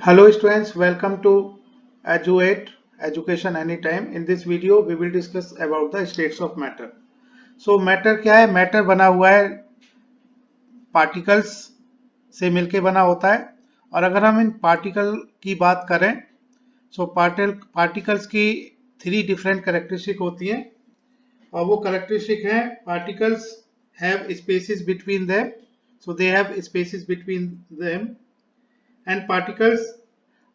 Hello students, welcome to Edu8 Education Anytime. In this video, we will discuss about the states of matter. So matter क्या है? Matter बना हुआ है particles से मिलके बना होता है। और अगर हम इन पार्टिकल की बात करें, सो पार्टिकल्स की थ्री डिफरेंट कैरेक्टरिस्टिक होती हैं। और वो कैरेक्टरिस्टिक है particles have spaces between them, so they have spaces between them and particles,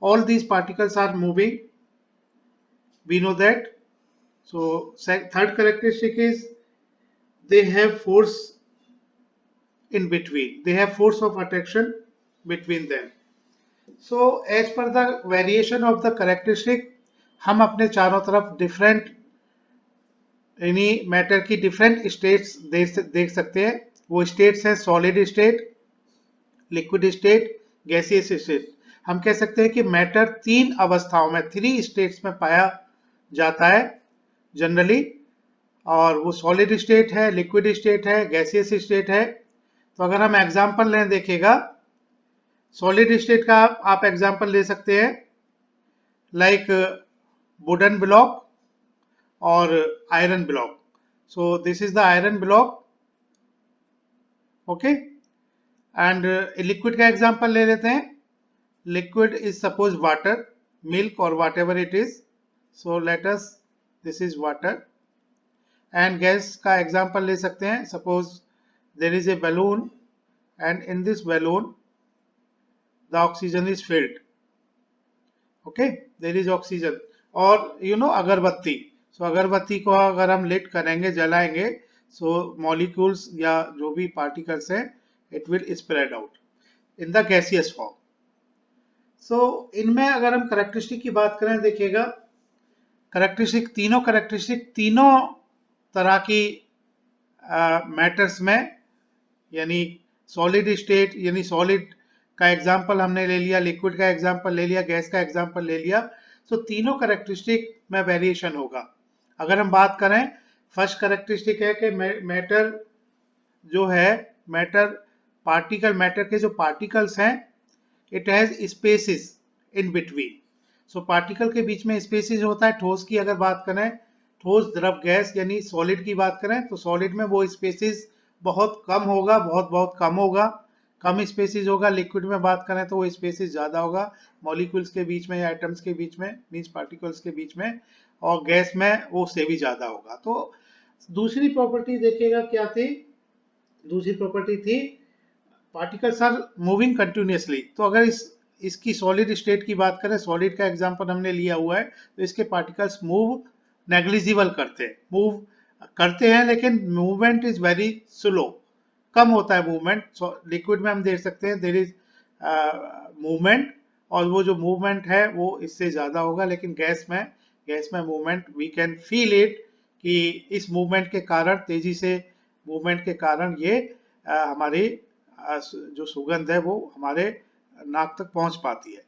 all these particles are moving, we know that. So third characteristic is they have force in between, they have force of attraction between them. So as per the variation of the characteristic, हम अपने चारों तरफ different यानी matter की different states देख सकते हैं। वो स्टेट्स हैं solid state, liquid state, gaseous state. हम कह सकते हैं कि मैटर तीन अवस्थाओं में, थ्री स्टेट्स में पाया जाता है जनरली। और वो सॉलिड स्टेट है, लिक्विड स्टेट है, गैसियस स्टेट है। तो अगर हम एग्जांपल लें, देखिएगा सॉलिड स्टेट का आप एग्जांपल ले सकते हैं लाइक वुडन ब्लॉक और iron block. So this is the iron block, okay. And liquid का एग्जांपल ले लेते हैं। Liquid is suppose water, milk और whatever it is. So let us, this is water. And gas का example ले सकते हैं, suppose there is a balloon and in this balloon the oxygen is filled, okay, there is oxygen। और अगरबत्ती, सो अगरबत्ती को अगर हम लिट करेंगे, जलाएंगे, सो मॉलिक्यूल्स या जो भी पार्टिकल्स हैं it will spread out in the gaseous form. So इनमें अगर हम करेक्टरिस्टिक की बात करें, देखिएगा करेक्टरिस्टिक तीनों तरह की मैटर्स में, यानी सॉलिड स्टेट यानी सॉलिड का एग्जांपल हमने ले लिया, लिक्विड का एग्जांपल ले लिया, गैस का एग्जांपल ले लिया। तो तीनों कैरेक्टरिस्टिक में वेरिएशन होगा। अगर हम बात करें, फर्स्ट कैरेक्टरिस्टिक है कि मैटर जो है, मैटर के जो पार्टिकल्स हैं, it has spaces in between. So particle के बीच में स्पेसिस होता है। ठोस की अगर बात करें, ठोस द्रव गैस यानी सॉलिड की बात करें, तो सॉलिड में वो स्पेसिस बहुत कम होगा, बहुत बहुत कम होगा, कम स्पेसिस होगा। लिक्विड में बात करें तो वो स्पेसिस ज्यादा होगा, मॉलिक्यूल्स के बीच में या एटम्स के बीच में, मींस पार्टिकल्स के बीच में। और गैस में वो से भी ज्यादा होगा। तो दूसरी प्रॉपर्टी देखिएगा क्या थी, दूसरी प्रॉपर्टी थी पार्टिकल्स आर मूविंग कंटिन्यूसली। तो अगर इसकी सॉलिड स्टेट की बात करें, सॉलिड का एग्जांपल हमने लिया हुआ है, तो इसके पार्टिकल्स मूव नेग्लिजिबल करते हैं, मूव करते हैं लेकिन मूवमेंट इज वेरी स्लो, कम होता है मूवमेंट। लिक्विड में हम देख सकते हैं देयर इज मूवमेंट, और वो जो मूवमेंट है वो इससे ज्यादा होगा। लेकिन गैस में movement we can feel it, कि इस मूवमेंट के कारण, तेजी से मूवमेंट के कारण ये हमारी जो सुगंध है वो हमारे नाक तक पहुंच पाती है।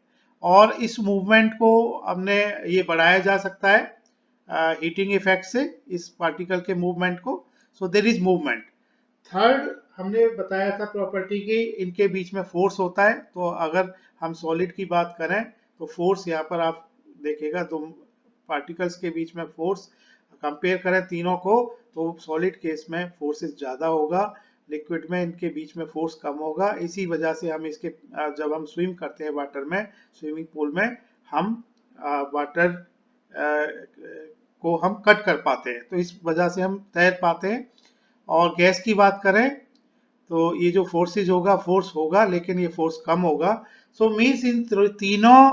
और इस मूवमेंट को हमने ये बढ़ाया जा सकता है हीटिंग इफेक्ट से, इस पार्टिकल के मूवमेंट को। So there is movement. Third हमने बताया था प्रॉपर्टी की, इनके बीच में फोर्स होता है। तो अगर हम सॉलिड की बात करें तो फोर्स, यहाँ पर आप देखिएगा दो पार्टिकल्स के बीच में फोर्स कंपेयर करें तीनों को, तो सॉलिड केस में फोर्सेस ज्यादा होगा, लिक्विड में इनके बीच में फोर्स कम होगा। इसी वजह से हम इसके जब हम स्विम करते हैं वाटर में, स्विमिंग पूल में, हम वाटर को हम कट कर पाते हैं, तो इस वजह से हम तैर पाते हैं। और गैस की बात करें तो ये जो फोर्सेज होगा, फोर्स होगा लेकिन ये फोर्स कम होगा। सो मीन्स इन तीनों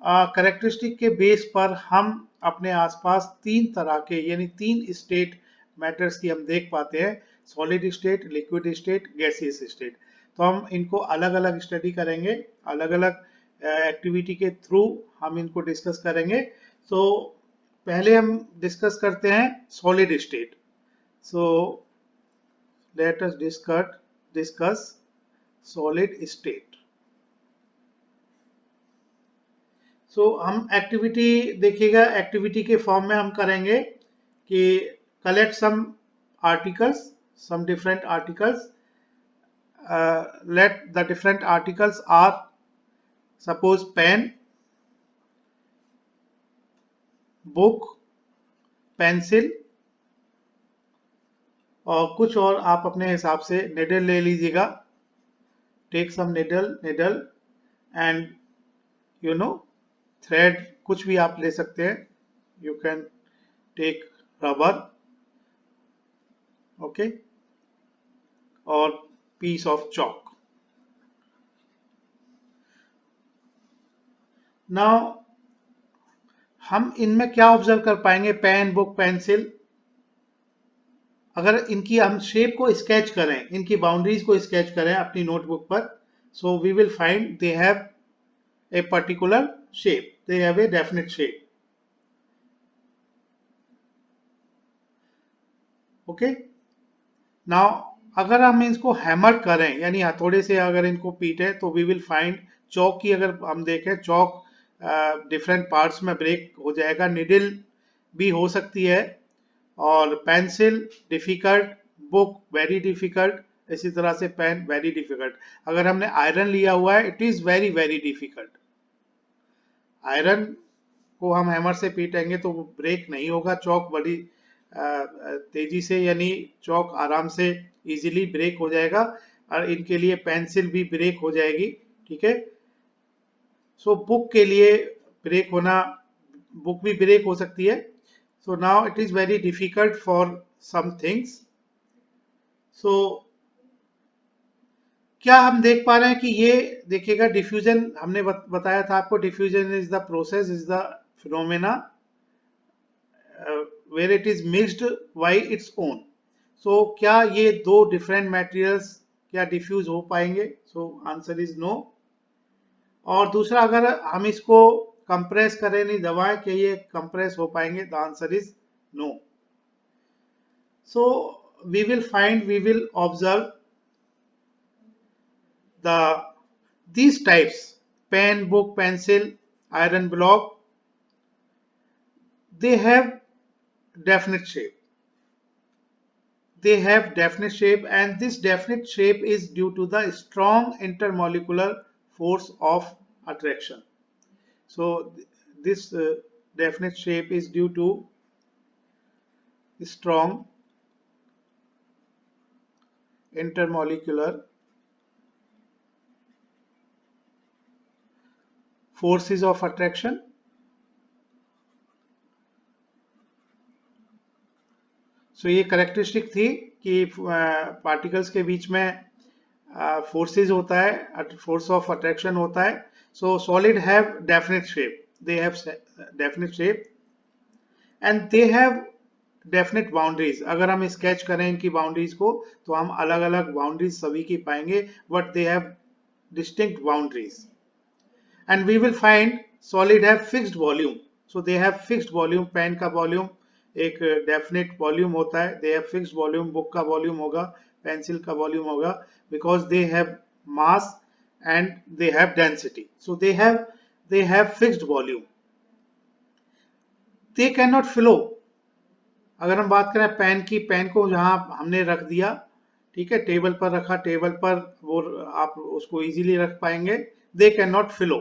कैरेक्टरिस्टिक के बेस पर हम अपने आसपास तीन तरह के यानी तीन स्टेट मैटर्स की हम देख पाते हैं, solid state, liquid state, gaseous state. तो हम इनको अलग अलग स्टडी करेंगे, अलग अलग एक्टिविटी के थ्रू हम इनको डिस्कस करेंगे। तो पहले हम डिस्कस करते हैं सॉलिड स्टेट। सो let us discuss solid state। सो हम एक्टिविटी देखिएगा, एक्टिविटी के फॉर्म में हम करेंगे कि collect some articles, some different articles, let the different articles are suppose pen, book, pencil और कुछ और आप अपने हिसाब से निडल ले लीजिएगा. Take some needle and you know thread, कुछ भी आप ले सकते हैं. You can take rubber, okay, और पीस ऑफ चॉक. नाउ हम इनमें क्या ऑब्जर्व कर पाएंगे? पेन, बुक, पेंसिल, अगर इनकी हम शेप को स्केच करें, इनकी बाउंड्रीज को स्केच करें अपनी नोटबुक पर, so we will find they have a particular shape, they have a definite shape. Okay. Now अगर हम इसको हैमर करें, यानी हथौड़े से अगर इनको पीटे, तो वी विल फाइंड चौक की अगर हम देखें, चौक डिफरेंट पार्ट्स में ब्रेक हो जाएगा. निडल भी हो सकती है, और pencil difficult, book very difficult, इसी तरह से पेन वेरी डिफिकल्ट. अगर हमने आयरन लिया हुआ है, it is very very difficult. Iron को हम हैमर से पीटेंगे तो वो ब्रेक नहीं होगा, चौक बड़ी तेजी से, यानी चौक आराम से इजीली ब्रेक हो जाएगा, और इनके लिए पेंसिल भी ब्रेक हो जाएगी. ठीक है. सो बुक के लिए ब्रेक होना, बुक भी ब्रेक हो सकती है. So now it is very difficult for some things. So क्या हम देख पा रहे हैं कि ये देखिएगा, डिफ्यूजन हमने बताया था आपको, diffusion is the process, is the phenomena where it is mixed by its own. So क्या ये दो डिफरेंट मटेरियल्स क्या डिफ्यूज हो पाएंगे? So answer is no. और दूसरा, अगर हम इसको कंप्रेस करें, नहीं दबाएं, कि ये कंप्रेस हो पाएंगे? The answer is no. So we will observe the these types: pen, book, pencil, iron block, they have definite shape. They have definite shape, and this definite shape is due to the strong intermolecular force of attraction. So this definite shape is due to strong intermolecular forces of attraction. सो ये characteristic थी कि particles के बीच में forces होता है, force of attraction होता है. सो solid have definite shape, they have definite shape, and they have definite boundaries. अगर हम स्केच करें इनकी बाउंड्रीज को, तो हम अलग अलग बाउंड्रीज सभी की पाएंगे, but they have distinct boundaries. And we will find solid have fixed volume. So they have fixed volume. Pen का वॉल्यूम एक डेफिनेट वॉल्यूम होता है, they have fixed volume. Book का वॉल्यूम होगा, पेंसिल का वॉल्यूम होगा, because they have mass and they have density. So they have fixed volume. They can not flow. अगर हम बात करें पेन की, पेन को जहां हमने रख दिया, ठीक है, टेबल पर रखा, टेबल पर वो आप उसको इजीली रख पाएंगे. दे can not flow.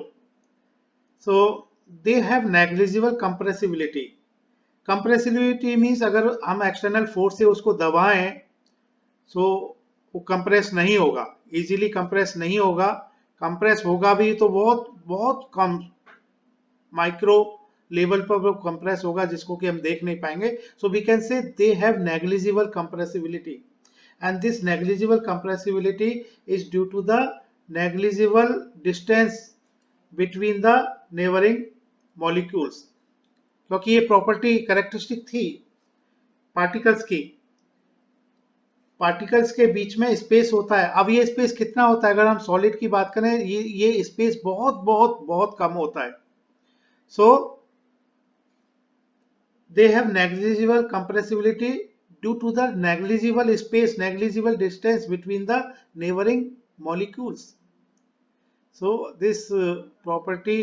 So they have negligible compressibility. Compressibility means अगर हम एक्सटर्नल फोर्स से उसको दबाएं, सो वो कंप्रेस नहीं होगा, इजीली कंप्रेस नहीं होगा. कंप्रेस होगा भी तो बहुत बहुत कम माइक्रो लेवल पर वो कंप्रेस होगा, जिसको कि हम देख नहीं पाएंगे. सो we can say they have negligible compressibility, and this negligible compressibility is due to the negligible distance between the neighbouring molecules. क्योंकि ये प्रॉपर्टी करेक्टरिस्टिक थी पार्टिकल्स की. पार्टिकल्स के बीच में स्पेस होता है. अब ये स्पेस कितना होता है? अगर हम सॉलिड की बात करें, ये स्पेस बहुत बहुत बहुत कम होता है. So they have negligible compressibility due to the negligible space, negligible distance between the neighbouring molecules. So this property,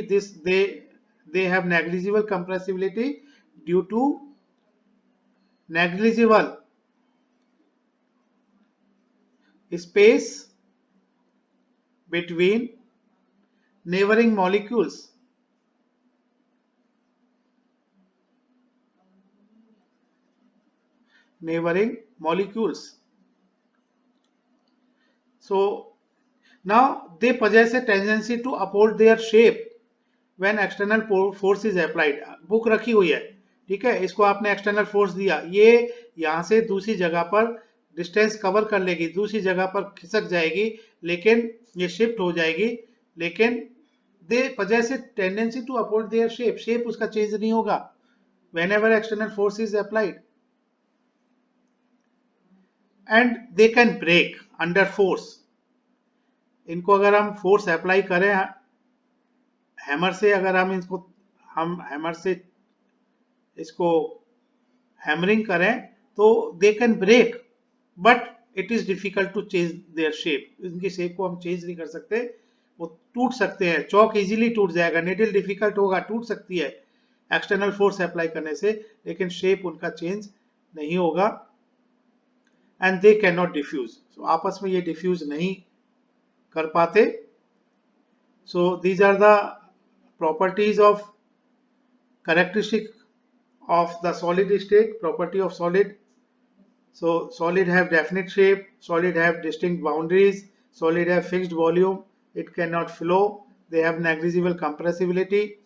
they have negligible compressibility due to negligible space between neighboring molecules. Neighboring molecules. So now they possess a tendency to uphold their shape when external force is applied. Book रखी हुई है, ठीक है, इसको आपने external force दिया, ये यहां से दूसरी जगह पर डिस्टेंस कवर कर लेगी, दूसरी जगह पर खिसक जाएगी, लेकिन ये शिफ्ट हो जाएगी, लेकिन दे possess a tendency to uphold their shape. Shape उसका चेंज नहीं होगा whenever external force is applied. And they can break under force. इनको अगर हम फोर्स अप्लाई करें हैमर से, अगर हम हैमर से इसको हैमरिंग करें तो they can break, but it is difficult to change their shape. इनकी शेप को हम चेंज नहीं कर सकते, वो टूट सकते हैं. चौक इजीली टूट जाएगा, नीडल डिफिकल्ट होगा, टूट सकती है एक्सटर्नल फोर्स अप्लाई करने से, लेकिन शेप उनका चेंज नहीं होगा. And they can not diffuse. आपस में ये डिफ्यूज नहीं कर पाते. So these are the properties of characteristic of the solid state, property of solid. So solid have definite shape, solid have distinct boundaries, solid have fixed volume, it cannot flow, they have negligible compressibility,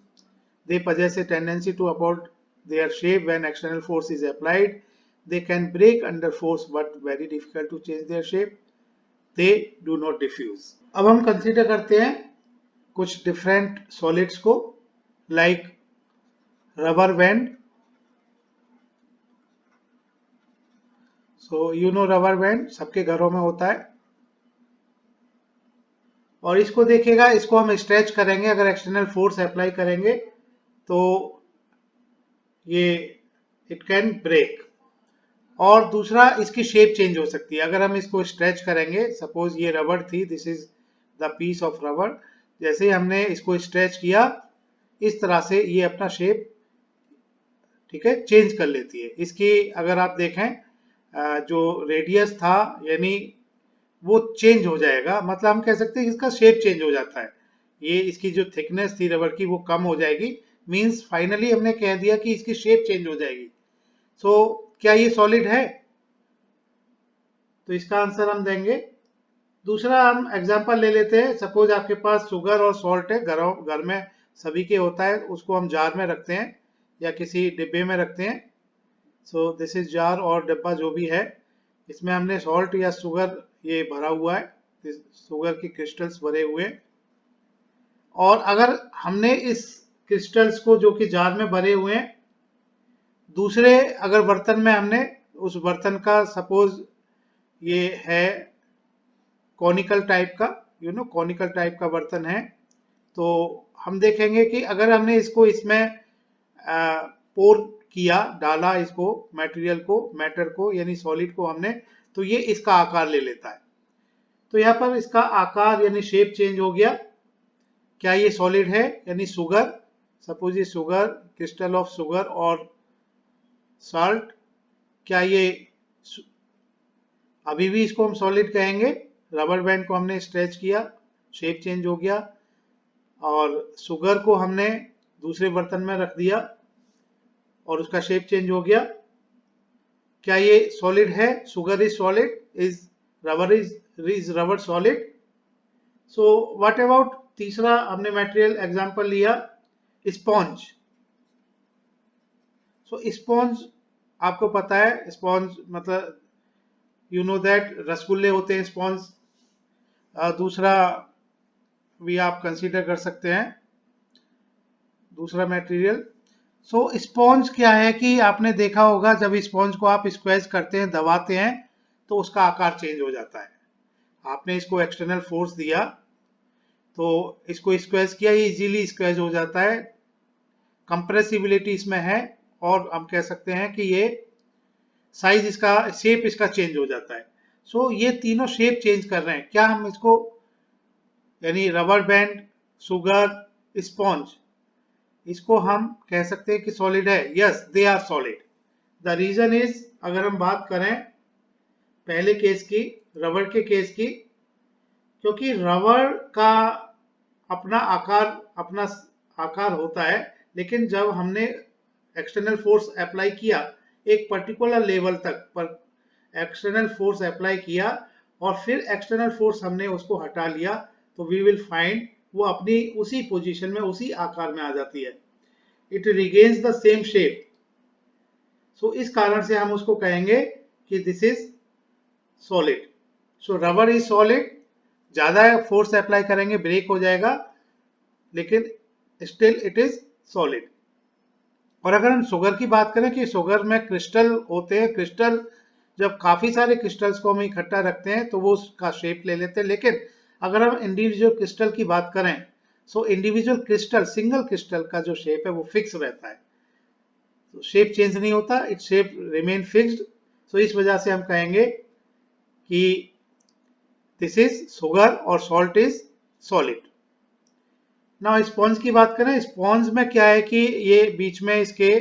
they possess a tendency to uphold their shape when external force is applied, they can break under force but very difficult to change their shape, they do not diffuse. अब हम consider करते हैं कुछ different solids को, like rubber band. So you know rubber band सबके घरों में होता है, और इसको देखेगा, इसको हम स्ट्रेच करेंगे, अगर एक्सटर्नल फोर्स अप्लाई करेंगे तो ये इट कैन ब्रेक. और दूसरा, इसकी शेप चेंज हो सकती है. अगर हम इसको स्ट्रेच करेंगे, सपोज ये रबर थी, this is the piece of rubber, जैसे हमने इसको स्ट्रेच किया इस तरह से ये अपना शेप, ठीक है, चेंज कर लेती है. इसकी अगर आप देखें जो रेडियस था, यानी वो चेंज हो जाएगा, मतलब हम कह सकते हैं इसका शेप चेंज हो जाता है. ये इसकी जो थिकनेस थी रबर की वो कम हो जाएगी, मींस फाइनली हमने कह दिया कि इसकी शेप चेंज हो जाएगी. सो क्या ये सॉलिड है? तो इसका आंसर हम देंगे. दूसरा हम एग्जांपल ले लेते हैं. सपोज आपके पास शुगर और सॉल्ट है, घर में सभी के होता है, उसको हम जार में रखते हैं या किसी डिब्बे में रखते हैं. सो दिस इज जार और डिब्बा जो भी है, इसमें हमने सॉल्ट या शुगर ये भरा हुआ है, शुगर की क्रिस्टल्स भरे हुए हैं. और अगर हमने इस क्रिस्टल्स को जो कि जार में भरे हुए हैं, दूसरे अगर बर्तन में हमने उस बर्तन का, सपोज ये है कॉनिकल टाइप का, कॉनिकल टाइप का बर्तन है, तो हम देखेंगे कि अगर हमने इसको इसमें पोर किया, डाला इसको मटेरियल को, मैटर को, यानी सॉलिड को हमने, तो ये इसका आकार ले लेता है. तो यहाँ पर इसका आकार यानी शेप चेंज हो गया. क्या ये सॉलिड है? यानी शुगर, सपोज ये शुगर, क्रिस्टल ऑफ शुगर और सॉल्ट, क्या ये अभी भी इसको हम सॉलिड कहेंगे? रबर बैंड को हमने स्ट्रेच किया, शेप चेंज हो गया, और शुगर को हमने दूसरे बर्तन में रख दिया और उसका शेप चेंज हो गया. क्या ये सॉलिड है? Sugar is solid, is rubber solid. So what about तीसरा हमने मटेरियल एग्जांपल लिया, स्पॉन्ज. सो स्पॉन्ज आपको पता है, स्पॉन्ज मतलब यू नो दैट रसगुल्ले होते हैं स्पॉन्ज. दूसरा भी आप कंसीडर कर सकते हैं, दूसरा मटेरियल. सो स्पॉन्ज क्या है कि आपने देखा होगा, जब स्पॉन्ज को आप स्क्वेज करते हैं, दबाते हैं, तो उसका आकार चेंज हो जाता है. आपने इसको एक्सटर्नल फोर्स दिया तो इसको स्क्वेज किया, ये इजीली स्क्वेज हो जाता है, कंप्रेसिबिलिटी इसमें है, और हम कह सकते हैं कि ये साइज इसका, शेप इसका चेंज हो जाता है. सो ये तीनों शेप चेंज कर रहे हैं. क्या हम इसको, यानी रबर बैंड, शुगर, स्पॉन्ज, इसको हम कह सकते हैं कि सॉलिड है? Yes, they are solid. The reason is, अगर हम बात करें पहले केस की, रबर के केस की, क्योंकि रबर का अपना आकार होता है, लेकिन जब हमने एक्सटर्नल फोर्स अप्लाई किया एक पर्टिकुलर लेवल तक पर एक्सटर्नल फोर्स अप्लाई किया और फिर एक्सटर्नल फोर्स हमने उसको हटा लिया, तो वी विल फाइंड वो अपनी उसी पोजीशन में उसी आकार में आ जाती है। It regains the same shape. So इस कारण से हम उसको कहेंगे कि this is solid. So rubber is solid, ज्यादा फोर्स अप्लाई करेंगे ब्रेक हो जाएगा, लेकिन स्टिल इट इज सॉलिड। और अगर हम शुगर की बात करें कि शुगर में क्रिस्टल होते हैं, क्रिस्टल जब काफी सारे क्रिस्टल्स को हम इकट्ठा रखते हैं तो वो उसका शेप ले लेते हैं, लेकिन अगर हम इंडिविजुअल क्रिस्टल की बात करें so individual crystal, single crystal का जो शेप है वो फिक्स रहता है, तो शेप चेंज नहीं होता, इट शेप रिमेन फिक्स्ड। सो इस वजह से हम कहेंगे कि दिस इज शुगर और सॉल्ट इज सॉलिड। ना स्पॉन्ज की बात करें, स्पॉन्ज में क्या है कि ये बीच में इसके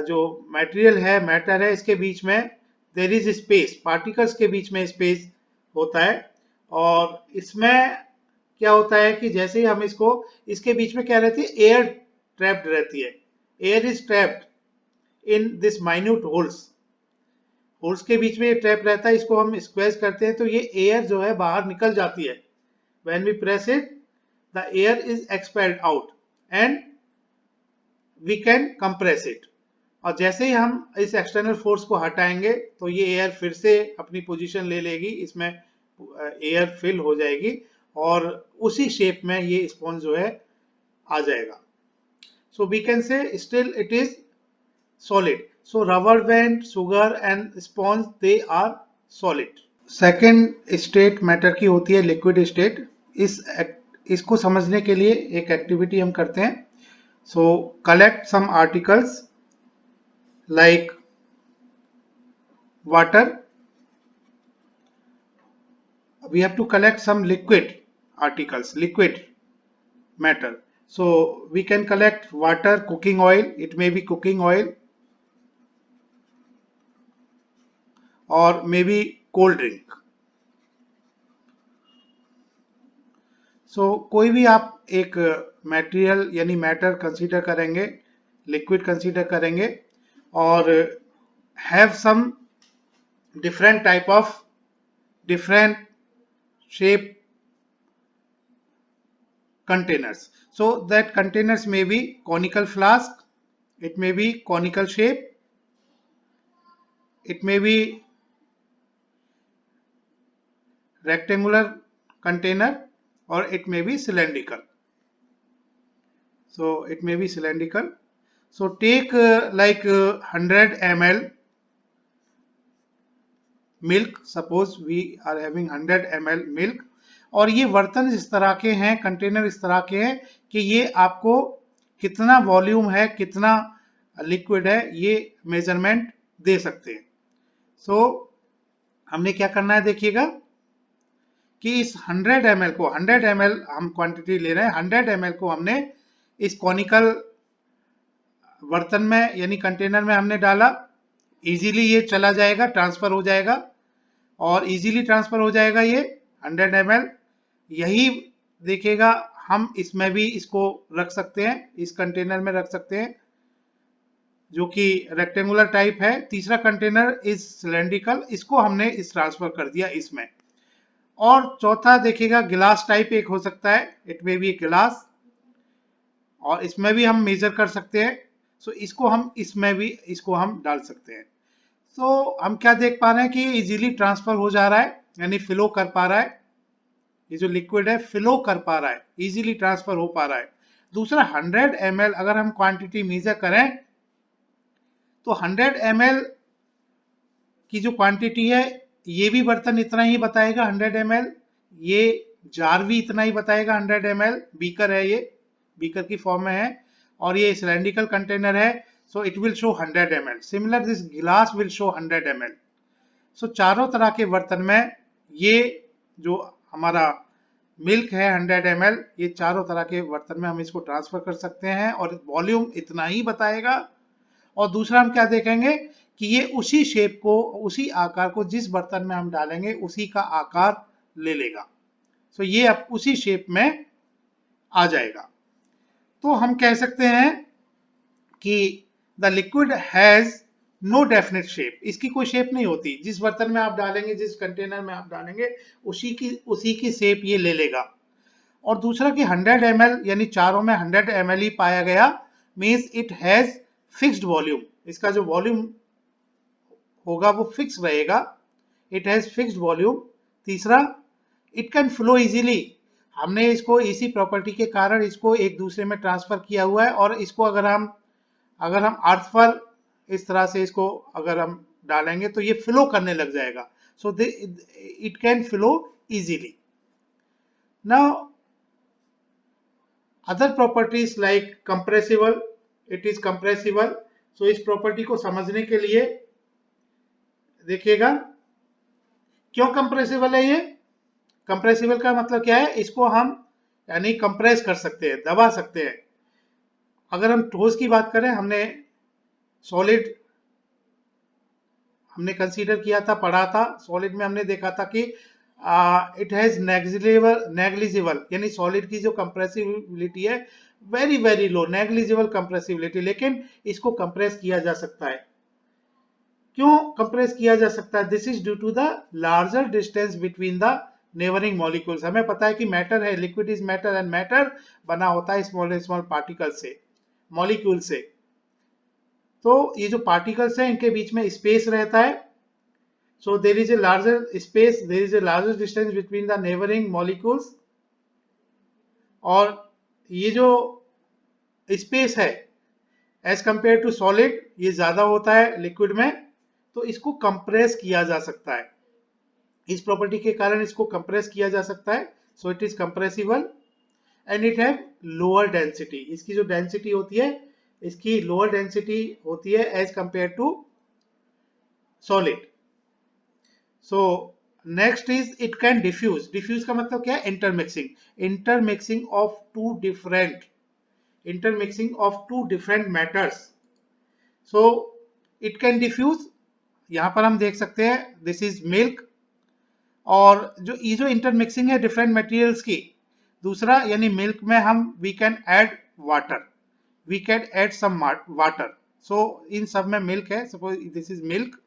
जो मटेरियल है, मैटर है, इसके बीच में देयर इज स्पेस, पार्टिकल्स के बीच में स्पेस होता है। और इसमें क्या होता है कि जैसे ही हम इसके बीच में क्या रहती है, एयर ट्रैप्ड रहती है, air is trapped in this minute holes के बीच में ये ट्रैप रहता है, इसको हम स्क्वेज करते हैं तो ये एयर जो है बाहर निकल जाती है। When we press it the air is expelled out and we can compress it. और जैसे ही हम इस एक्सटर्नल फोर्स को हटाएंगे तो ये एयर फिर से अपनी पोजीशन ले लेगी, इसमें एयर फिल हो जाएगी और उसी शेप में ये स्पॉन्ज जो है आ जाएगा। So we can say still it is solid. So rubber band, sugar and sponge they are solid. Second state matter की होती है लिक्विड स्टेट। इसको समझने के लिए एक एक्टिविटी हम करते हैं। So collect some articles like water, we have to collect some liquid articles, liquid matter. So we can collect water, cooking oil, it may be cooking oil or maybe cold drink. So कोई भी आप एक material यानी matter consider करेंगे, liquid consider करेंगे और have some different type of different shape containers. So that containers may be conical flask, it may be conical shape, it may be rectangular container or it may be cylindrical. So it may be cylindrical. So take like 100 ml milk, suppose we are having 100 ml milk, और ये बर्तन इस तरह के हैं, container इस तरह के हैं कि ये आपको कितना वॉल्यूम है, कितना लिक्विड है, ये मेजरमेंट दे सकते हैं। सो हमने क्या करना है, देखिएगा कि इस 100 ml को, 100 ml हम क्वांटिटी ले रहे हैं, 100 ml को हमने इस कॉनिकल बर्तन में यानी कंटेनर में हमने डाला, इजीली ये चला जाएगा, ट्रांसफर हो जाएगा और इजीली ट्रांसफर हो जाएगा ये 100 ml। यही देखिएगा हम इसमें भी इसको रख सकते हैं, इस कंटेनर में रख सकते हैं जो कि रेक्टेंगुलर टाइप है। तीसरा कंटेनर इज सिलेंड्रिकल, इसको हमने इस ट्रांसफर कर दिया इसमें। और चौथा देखिएगा गिलास टाइप एक हो सकता है, इट मे बी गिलास, और इसमें भी हम मेजर कर सकते हैं। सो इसको हम इसमें भी इसको हम डाल सकते हैं। तो हम क्या देख पा रहे हैं कि इजीली ट्रांसफर हो जा रहा है, यानी फ्लो कर पा रहा है, ये जो लिक्विड है फ्लो कर पा रहा है, इजीली ट्रांसफर हो पा रहा है। दूसरा 100 ml अगर हम क्वांटिटी मेजर करें तो 100 ml की जो क्वांटिटी है ये भी बर्तन इतना ही बताएगा 100 ml, ये जार भी इतना ही बताएगा 100 ml, बीकर है, ये बीकर की फॉर्म में है और ये सिलेंड्रिकल कंटेनर है, so it will show 100 ml। Similar this गिलास विल शो 100 ml। सो चारों तरह के बर्तन में ये जो हमारा मिल्क है 100 ml, ये चारों तरह के बर्तन में हम इसको ट्रांसफर कर सकते हैं और वॉल्यूम इतना ही बताएगा। और दूसरा हम क्या देखेंगे कि ये उसी शेप को, उसी आकार को जिस बर्तन में हम डालेंगे उसी का आकार ले लेगा। सो ये अब उसी शेप में आ जाएगा। तो हम कह सकते हैं कि the liquid has no definite shape, इसकी कोई शेप नहीं होती, जिस बर्तन में आप डालेंगे, जिस कंटेनर में आप डालेंगे, उसी की शेप ये ले लेगा। और दूसरा कि 100 ml यानी चारों में 100 ml ही पाया गया, means it has fixed volume, इसका जो वॉल्यूम होगा वो फिक्स रहेगा, इट हैज फिक्स्ड वॉल्यूम। तीसरा, इट कैन फ्लो इजीली, हमने इसको इसी प्रॉपर्टी के कारण इसको एक दूसरे में ट्रांसफर किया हुआ है, और इसको अगर हम अर्थ पर इस तरह से इसको अगर हम डालेंगे तो ये फ्लो करने लग जाएगा, so it can flow easily. Now other properties like compressible, it is compressible. So इस प्रॉपर्टी को समझने के लिए देखिएगा, क्यों कंप्रेसिबल है ये? कंप्रेसिबल का मतलब क्या है? इसको हम यानी कंप्रेस कर सकते हैं, दबा सकते हैं। अगर हम ठोस की बात करें, हमने सॉलिड हमने कंसीडर किया था, पढ़ा था, सॉलिड में हमने देखा था कि इट हैज नेग्लिजिबल यानी सॉलिड की जो कंप्रेसिबिलिटी है very very low, negligible compressibility, लेकिन इसको कंप्रेस किया जा सकता है। क्यों कंप्रेस किया जा सकता है? This is due to the larger distance between the neighbouring molecules. हमें पता है कि मैटर है, liquid is matter, and matter बना होता है स्मॉल स्मॉल पार्टिकल से, मॉलिक्यूल से। तो ये जो पार्टिकल्स हैं इनके बीच में स्पेस रहता है, so there is a larger space, there is a larger distance between the neighboring molecules, और ये जो स्पेस है एज कंपेयर टू सॉलिड ये ज्यादा होता है लिक्विड में, तो इसको कंप्रेस किया जा सकता है, इस प्रॉपर्टी के कारण इसको कंप्रेस किया जा सकता है। So it is compressible and it have lower density, इसकी जो डेंसिटी होती है, इसकी लोअर डेंसिटी होती है as compare to solid. So next is it can diffuse, diffuse का मतलब क्या है? Intermixing, intermixing of two different matters. So it can diffuse, यहां पर हम देख सकते हैं दिस इज मिल्क, और ये जो इंटरमिक्सिंग है डिफरेंट मटेरियल्स की, दूसरा यानी मिल्क में हम we can add water, we can add some water. So इन सब में मिल्क है, सपोज दिस इज मिल्क,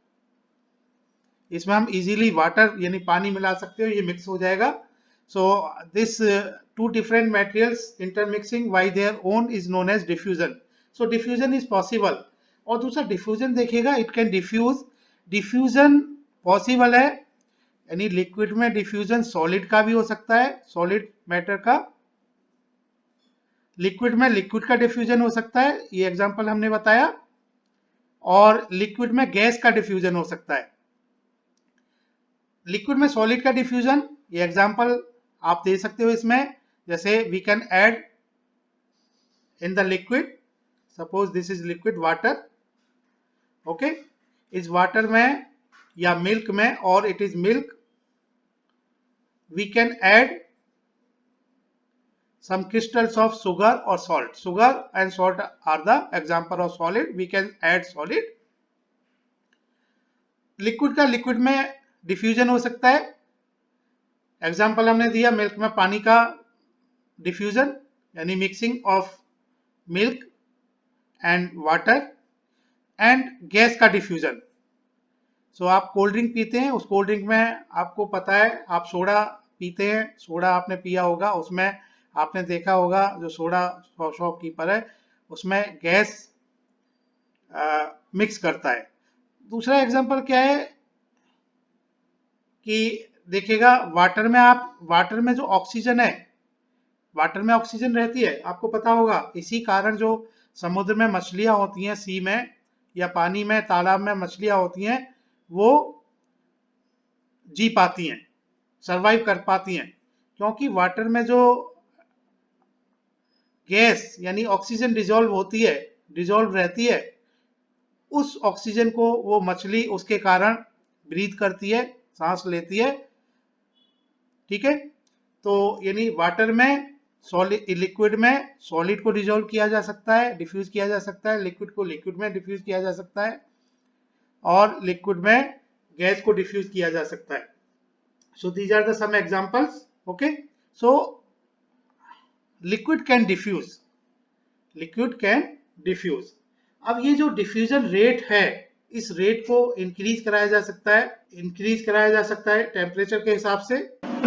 इसमें हम इजीली वाटर यानी पानी मिला सकते हो, ये मिक्स हो जाएगा। So this two different materials intermixing by their own is known as diffusion. So diffusion is possible. और दूसरा डिफ्यूजन देखिएगा, it can diffuse, diffusion possible है, यानी लिक्विड में डिफ्यूजन सॉलिड का भी हो सकता है, सॉलिड मैटर का, लिक्विड में लिक्विड का डिफ्यूजन हो सकता है, ये एग्जांपल हमने बताया, और लिक्विड में गैस का डिफ्यूजन हो सकता है। लिक्विड में सॉलिड का डिफ्यूजन, ये एग्जांपल आप दे सकते हो इसमें, जैसे we can add in the liquid, suppose this is liquid water, okay, इस वाटर में या मिल्क में, और it is milk, we can add some crystals of sugar or salt. Sugar and salt are the example of solid. We can add solid. Liquid का liquid में diffusion हो सकता है, एग्जाम्पल हमने दिया मिल्क में पानी का डिफ्यूजन, यानी mixing of milk and water, and gas का डिफ्यूजन। सो आप कोल्ड ड्रिंक पीते हैं, उस कोल्ड ड्रिंक में आपको पता है, आप सोडा पीते हैं, सोडा आपने पिया होगा, उसमें आपने देखा होगा जो सोडा शॉपकीपर है उसमें गैस मिक्स करता है। दूसरा एग्जांपल क्या है कि देखिएगा वाटर में जो ऑक्सीजन है, वाटर में ऑक्सीजन रहती है, आपको पता होगा, इसी कारण जो समुद्र में मछलियां होती हैं, सी में या पानी में तालाब में मछलियां होती हैं, वो जी पाती हैं, सरवाइव कर पाती हैं, क्योंकि वाटर में जो गैस यानी ऑक्सीजन डिजोल्व रहती है, उस ऑक्सीजन को वो मछली उसके कारण ब्रीथ करती है, सांस लेती है, ठीक है। तो यानी वाटर में लिक्विड में सॉलिड को डिजोल्व किया जा सकता है, डिफ्यूज किया जा सकता है, लिक्विड को लिक्विड में डिफ्यूज किया जा सकता है, और लिक्विड में गैस को डिफ्यूज किया जा सकता है। So these are the some examples, okay. So liquid can diffuse, liquid can diffuse. अब ये जो डिफ्यूजन रेट है, इस रेट को इंक्रीज कराया जा सकता है, टेम्परेचर के हिसाब से।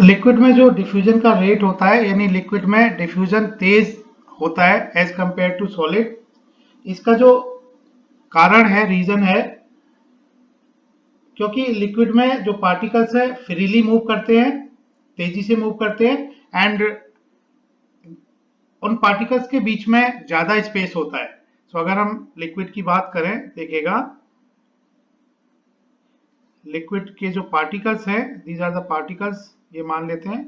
लिक्विड में जो डिफ्यूजन का रेट होता है, यानी लिक्विड में डिफ्यूजन तेज होता है एज कंपेयर टू सॉलिड। इसका जो कारण है, रीजन है, क्योंकि लिक्विड में जो पार्टिकल्स है फ्रीली मूव करते हैं, तेजी से मूव करते हैं, एंड उन पार्टिकल्स के बीच में ज्यादा स्पेस होता है। तो अगर हम लिक्विड की बात करें, देखिएगा लिक्विड के जो पार्टिकल्स हैं, दीज आर द पार्टिकल्स, ये मान लेते हैं,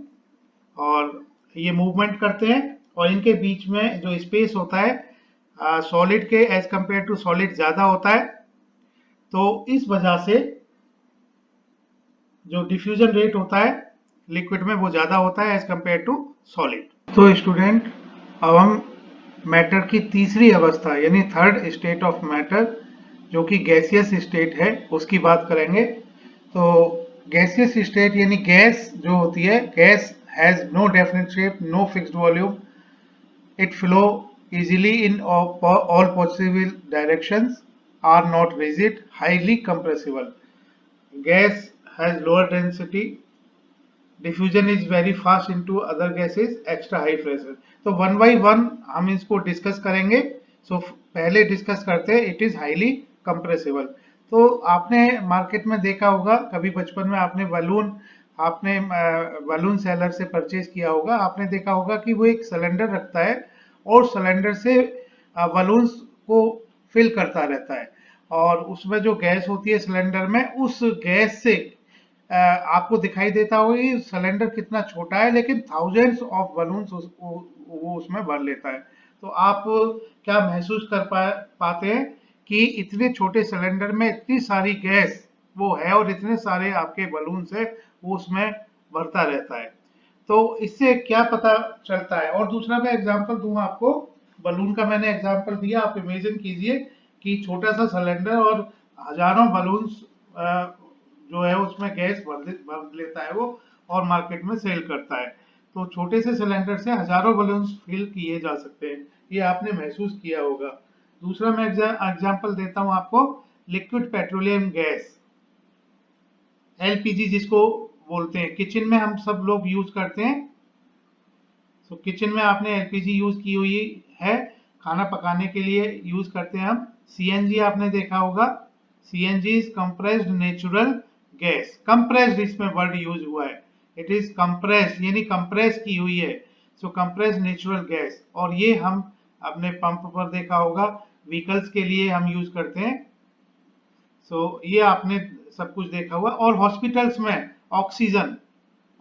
और ये मूवमेंट करते हैं, और इनके बीच में जो स्पेस होता है सॉलिड के एज कंपेयर टू सॉलिड ज्यादा होता है। तो इस वजह से जो डिफ्यूजन रेट होता है लिक्विड में वो ज्यादा होता है एज कंपेयर टू सॉलिड। तो स्टूडेंट, अब हम मैटर की तीसरी अवस्था यानी थर्ड स्टेट ऑफ मैटर, जो कि गैसियस स्टेट है, उसकी बात करेंगे। तो गैसियस स्टेट यानी गैस जो होती है, gas has no definite shape, no fixed volume, it flow easily in all possible directions, are not rigid, highly compressible. Gas has lower density, diffusion is very fast into other gases, extra high pressure. तो one by one हम इसको discuss करेंगे। पहले discuss करते हैं, it is highly compressible. तो आपने market में देखा होगा, कभी बचपन में आपने बलून सेलर से परचेज किया होगा, आपने देखा होगा कि वो एक सिलेंडर रखता है और सिलेंडर से बलून्स को फिल करता रहता है, और उसमें जो गैस होती है सिलेंडर में, उस गैस से आपको दिखाई देता होगा कि सिलेंडर कितना छोटा है, लेकिन थाउजेंड्स ऑफ बलून्स वो उसमें भर लेता है। तो आप क्या महसूस कर पाते हैं कि इतने छोटे सिलेंडर में इतनी सारी गैस वो है, और इतने सारे आपके बलून्स है वो उसमें भरता रहता है। तो इससे क्या पता चलता है। और दूसरा मैं एग्जांपल दूंगा आपको, बलून का मैंने एग्जांपल दिया, आप इमेजिन कीजिए कि छोटा सा सिलेंडर और हजारों बलून्स जो है उसमें गैस भर लेता है वो, और मार्केट में सेल करता है। तो छोटे से सिलेंडर से हजारों बलून्स फिल किए जा सकते हैं, ये आपने महसूस किया होगा। दूसरा मैं एग्जांपल देता हूं आपको, लिक्विड पेट्रोलियम गैस, एलपीजी जिसको बोलते हैं, किचन में हम सब लोग यूज करते हैं। तो किचन में आपने एलपीजी यूज की हुई है, खाना पकाने के लिए यूज करते हैं हम। सीएनजी आपने देखा होगा, CNG is compressed natural gas, compressed इसमें वर्ड यूज हुआ है, इट इज कंप्रेस्ड यानी कंप्रेस की हुई है। सो कंप्रेस्ड नेचुरल गैस, और ये हम अपने पंप पर देखा होगा, व्हीकल्स के लिए हम यूज करते हैं। ये आपने सब कुछ देखा हुआ। और हॉस्पिटल्स में ऑक्सीजन,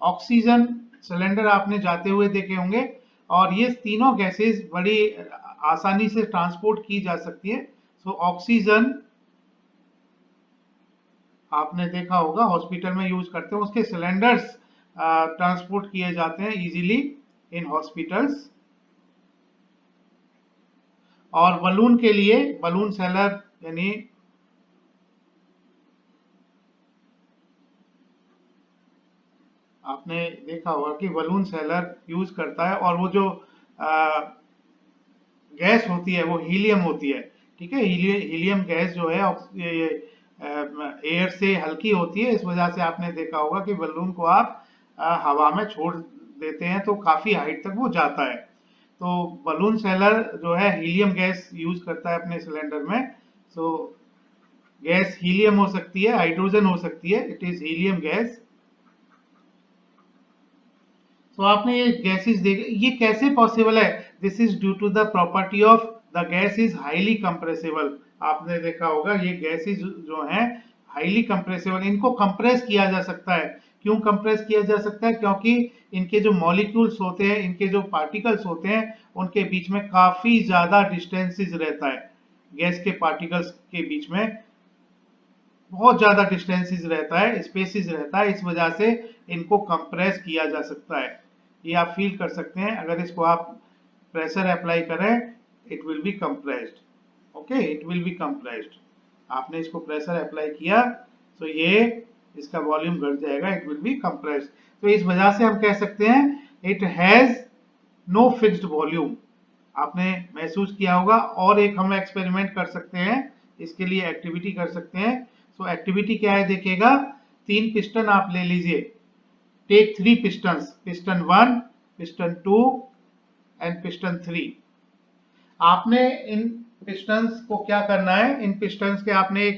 ऑक्सीजन सिलेंडर आपने जाते हुए देखे होंगे, और ये तीनों गैसेस बड़ी आसानी से ट्रांसपोर्ट की जा सकती है। ऑक्सीजन आपने देखा होगा हॉस्पिटल में यूज करते हैं, उसके सिलेंडर्स ट्रांसपोर्ट किए जाते हैं इजीली इन हॉस्पिटल्स। और बलून के लिए बलून सेलर यानी आपने देखा होगा कि बलून सेलर यूज करता है, और वो जो गैस होती है वो हीलियम होती है। ठीक है, हीलियम गैस जो है एयर से हल्की होती है, इस वजह से आपने देखा होगा कि बलून को आप हवा में छोड़ देते हैं तो काफी हाइट तक वो जाता है। तो बलून सेलर जो है हीलियम गैस यूज करता है अपने सिलेंडर में। सो गैस हीलियम हो सकती है, हाइड्रोजन हो सकती है, इट इज हीलियम गैस। तो आपने ये गैसेस देखे, ये कैसे पॉसिबल है? This is due to the property of the gas is highly compressible. आपने देखा होगा ये गैसेस जो हैं हाईली कंप्रेसिबल, इनको कंप्रेस किया जा सकता है। क्यों कंप्रेस किया जा सकता है? क्योंकि इनके जो मॉलिक्यूल्स होते हैं, इनके जो पार्टिकल्स होते हैं, उनके बीच में काफी ज्यादा डिस्टेंसेस रहता है। गैस के पार्टिकल्स के बीच में बहुत ज्यादा डिस्टेंसेस रहता है, स्पेसिस रहता है, इस वजह से इनको कंप्रेस किया जा सकता है। ये आप फील कर सकते हैं, अगर इसको आप प्रेशर अप्लाई करें, it will be compressed. Okay, it will be compressed. आपने इसको प्रेशर अप्लाई किया तो ये इसका वॉल्यूम घट जाएगा, इट विल बी कंप्रेस्ड। तो इस वजह से हम कह सकते हैं it has no fixed volume, आपने महसूस किया होगा। और एक हम एक्सपेरिमेंट कर सकते हैं, इसके लिए एक्टिविटी कर सकते हैं। सो एक्टिविटी क्या है देखिएगा, 3 पिस्टन आप ले लीजिए, take 3 pistons, piston 1, piston 2 and piston 3। आपने इन पिस्टन्स को क्या करना है, इन पिस्टन्स के आपने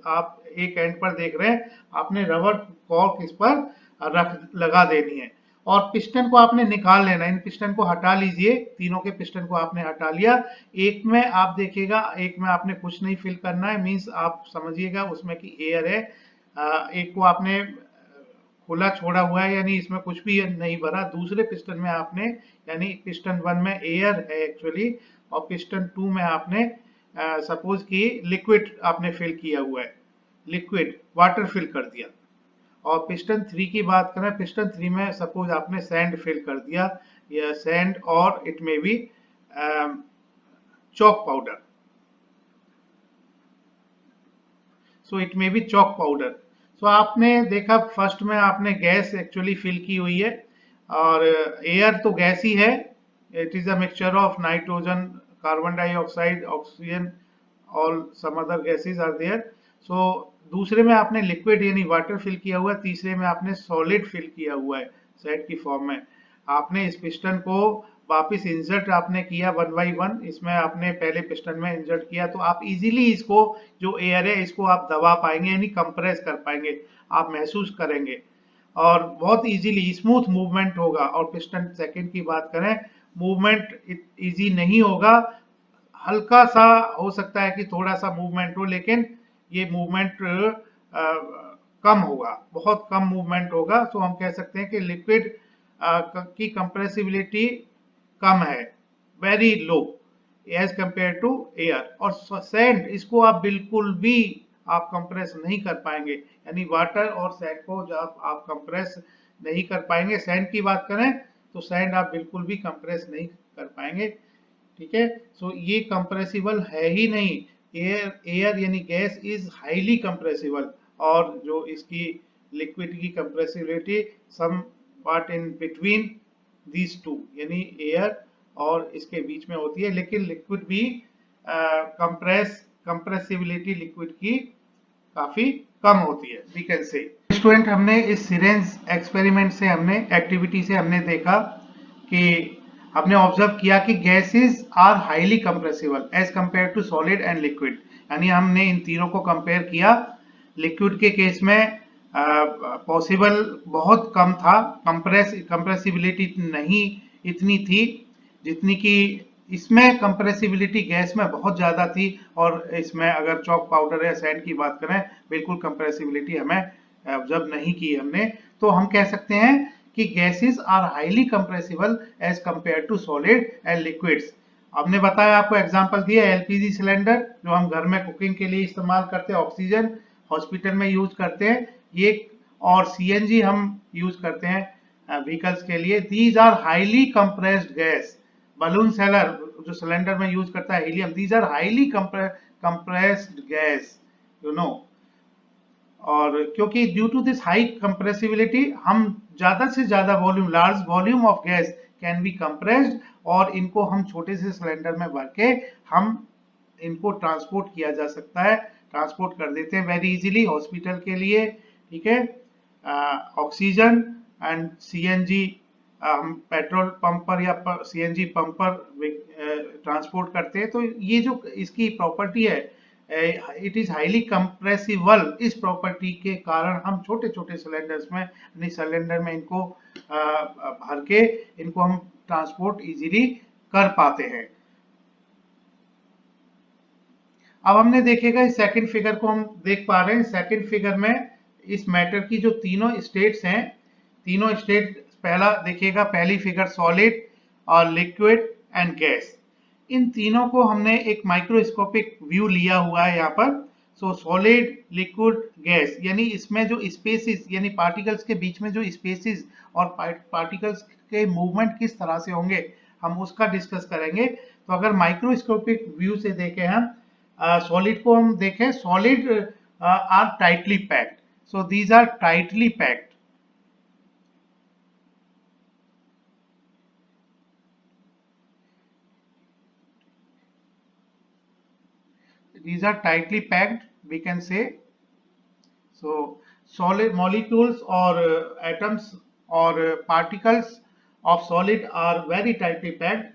आप एक एंड पर देख रहे हैं, आपने रबर कॉर्क इस पर लगा देनी है और पिस्टन को आपने निकाल लेना है। इन पिस्टन को हटा लीजिए, तीनों के पिस्टन को आपने हटा लिया। एक में आप देखिएगा, एक में आपने कुछ नहीं फिल करना है, मीन्स आप समझिएगा उसमें कि एयर है। एक को आपने खुला छोड़ा हुआ है, यानी इसमें कुछ भी नहीं भरा। दूसरे पिस्टन में आपने, यानी पिस्टन 1 में एयर है एक्चुअली, और पिस्टन 2 में आपने सपोज कि लिक्विड आपने फिल किया हुआ है, लिक्विड वाटर फिल कर दिया। और पिस्टन 3 की बात करें, पिस्टन 3 में सपोज आपने सैंड फिल कर दिया, या सैंड और it may be chalk powder, so it may be chalk powder. So आपने देखा फर्स्ट में आपने गैस एक्चुअली फिल की हुई है, और एयर तो गैस ही है, it is a mixture of nitrogen, carbon dioxide, oxygen, all some other gases are there. So दूसरे में आपने लिक्विड यानी वाटर फिल किया हुआ है, तीसरे में आपने सॉलिड फिल किया हुआ है सेट की फॉर्म में। आपने इस पिस्टन को वापस इंसर्ट आपने किया 1 बाई 1, इसमें आपने पहले पिस्टन में इंसर्ट किया, तो आप इजीली इसको, जो एयर है इसको आप दबा पाएंगे, यानी कंप्रेस कर पाएंगे, आप महसूस करेंगे और बहुत इजीली स्मूथ मूवमेंट होगा। और पिस्टन सेकंड की बात करें, मूवमेंट इजी नहीं होगा, हल्का सा हो सकता है कि थोड़ा सा मूवमेंट हो, लेकिन ये मूवमेंट कम होगा, बहुत कम मूवमेंट होगा। तो हम कह सकते हैं कि लिक्विड की कंप्रेसिबिलिटी कम है, very low as compare to air. और सैंड, इसको आप बिल्कुल भी आप कंप्रेस नहीं कर पाएंगे, यानी वाटर और सैंड को जब आप कंप्रेस नहीं कर पाएंगे। सैंड की बात करें तो सैंड आप बिल्कुल भी कंप्रेस नहीं कर पाएंगे, ठीक है। सो ये कंप्रेसिबल है ही नहीं। एयर यानी गैस इज हाईली कंप्रेसिबल, और जो इसकी लिक्विड की compressibility some part in between these two, यानी एयर और इसके बीच में होती है। लेकिन लिक्विड भी कंप्रेसिबिलिटी लिक्विड की काफी कम होती है, वी कैन से। स्टूडेंट, हमने इस सिरेंज एक्सपेरिमेंट से, हमने एक्टिविटी से हमने देखा कि हमने ऑब्जर्व किया कि gases are highly compressible as compare to solid and liquid, यानी हमने इन तीनों को कंपेयर किया। लिक्विड के केस में पॉसिबल बहुत कम था, कंप्रेसिबिलिटी नहीं इतनी थी जितनी कि इसमें कंप्रेसिबिलिटी गैस में बहुत ज्यादा थी। और इसमें अगर चॉक पाउडर या सैंड की बात करें, बिल्कुल कंप्रेसिबिलिटी हमें ऑब्जर्व नहीं की हमने। तो हम कह सकते हैं कि gases are highly compressible as compare to solid and liquids. हमने बताया, आपको एग्जांपल दिया, एलपीजी सिलेंडर जो हम घर में कुकिंग के लिए इस्तेमाल करते हैं, ऑक्सीजन हॉस्पिटल में यूज करते हैं ये, और सीएनजी हम यूज करते हैं व्हीकल्स के लिए। These are highly compressed gas. Balloon seller जो सिलेंडर में यूज करता है helium, these are highly compressed gas, you know. और क्योंकि due to this high compressibility, हम ज्यादा से ज्यादा volume, large volume of gas can be compressed, और इनको हम छोटे से सिलेंडर में भर के हम इनको ट्रांसपोर्ट किया जा सकता है, ट्रांसपोर्ट कर देते हैं वेरी इजीली हॉस्पिटल के लिए, ठीक है। ऑक्सीजन एंड सीएनजी हम पेट्रोल पंप पर या सीएनजी पंप पर ट्रांसपोर्ट करते हैं। तो ये जो इसकी प्रॉपर्टी है, इट इज हाईली कंप्रेसिबल, इस प्रॉपर्टी के कारण हम छोटे छोटे सिलेंडर्स में, यानी सिलेंडर में इनको भर के इनको हम ट्रांसपोर्ट इजीली कर पाते हैं। अब हमने देखेगा इस सेकंड फिगर को हम देख पा रहे हैं। सेकंड फिगर में इस मैटर की जो तीनों स्टेट्स हैं, तीनों स्टेट, पहला देखिएगा, पहली फिगर सॉलिड और लिक्विड एंड गैस, इन तीनों को हमने एक माइक्रोस्कोपिक व्यू लिया हुआ है यहाँ पर। सो सॉलिड, लिक्विड, गैस, यानी इसमें जो स्पेसिस, यानी पार्टिकल्स के बीच में जो स्पेसिस और पार्टिकल्स के मूवमेंट किस तरह से होंगे, हम उसका डिस्कस करेंगे। तो अगर माइक्रोस्कोपिक व्यू से देखें हम, सॉलिड को हम देखें, solid are tightly packed, so these are tightly packed. these are tightly packed, we can say. So solid molecules or atoms or particles of solid are very tightly packed,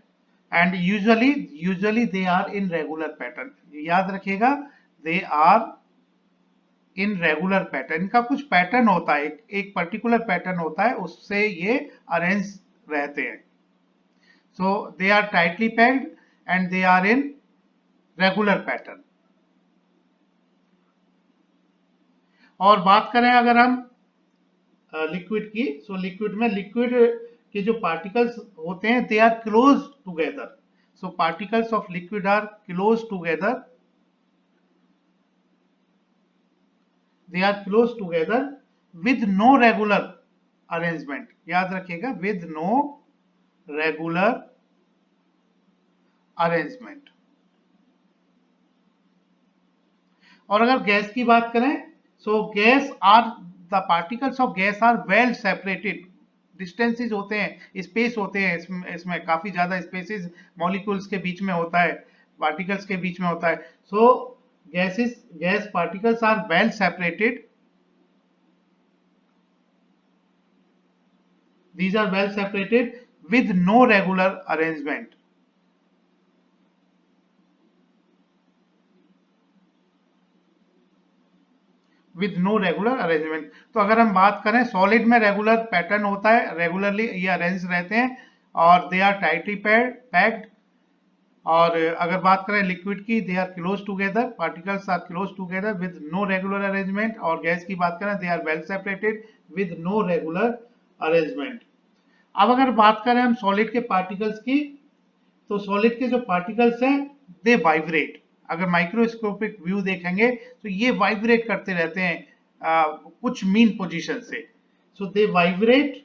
and usually they are in regular pattern. याद रखिएगा, they are in regular pattern, इनका कुछ pattern होता है, एक particular pattern होता है, उससे ये अरेंज रहते हैं. So they are tightly packed and they are in regular pattern. और बात करें अगर हम लिक्विड की, सो लिक्विड में लिक्विड के जो पार्टिकल्स होते हैं they are close together. So particles of liquid are close together, they are close together with no regular arrangement. याद रखिएगा, with no regular arrangement. और अगर गैस की बात करें, so gas are the particles of gas are well separated. Distances होते हैं, space होते हैं, इसमें काफी ज्यादा स्पेसेस मॉलिक्यूल्स के बीच में होता है, पार्टिकल्स के बीच में होता है. सो gas particles are well separated. These are well separated with no regular arrangement. With no regular arrangement. तो अगर हम बात करें सॉलिड में रेगुलर पैटर्न होता है, रेगुलरली ये अरेंज रहते हैं और दे आर टाइटली पैक्ड. और अगर बात करें लिक्विड की, they are close together, particles are close together with no regular arrangement. और गैस की बात करें, they are well separated with no regular arrangement. अब अगर बात करें हम सॉलिड के पार्टिकल्स की, तो सॉलिड के जो पार्टिकल्स हैं दे वाइब्रेट. अगर माइक्रोस्कोपिक व्यू देखेंगे तो ये वाइब्रेट करते रहते हैं कुछ मीन पोजीशन से. So they vibrate,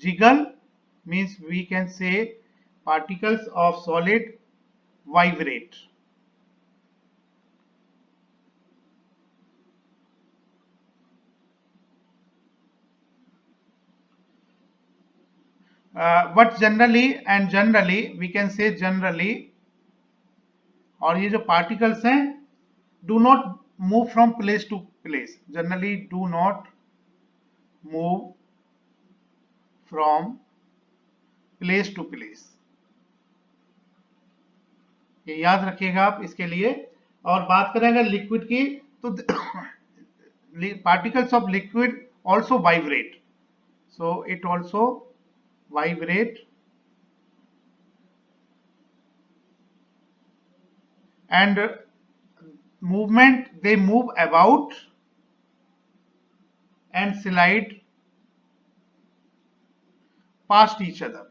jiggle means we can say particles of solid vibrate. But generally we can say generally, और ये जो particles हैं do not move from place to place. Generally do not move from place to place. ये याद रखिएगा आप इसके लिए. और बात करें अगर लिक्विड की, तो particles of liquid also vibrate. So it also vibrate and movement, they move about and slide past each other.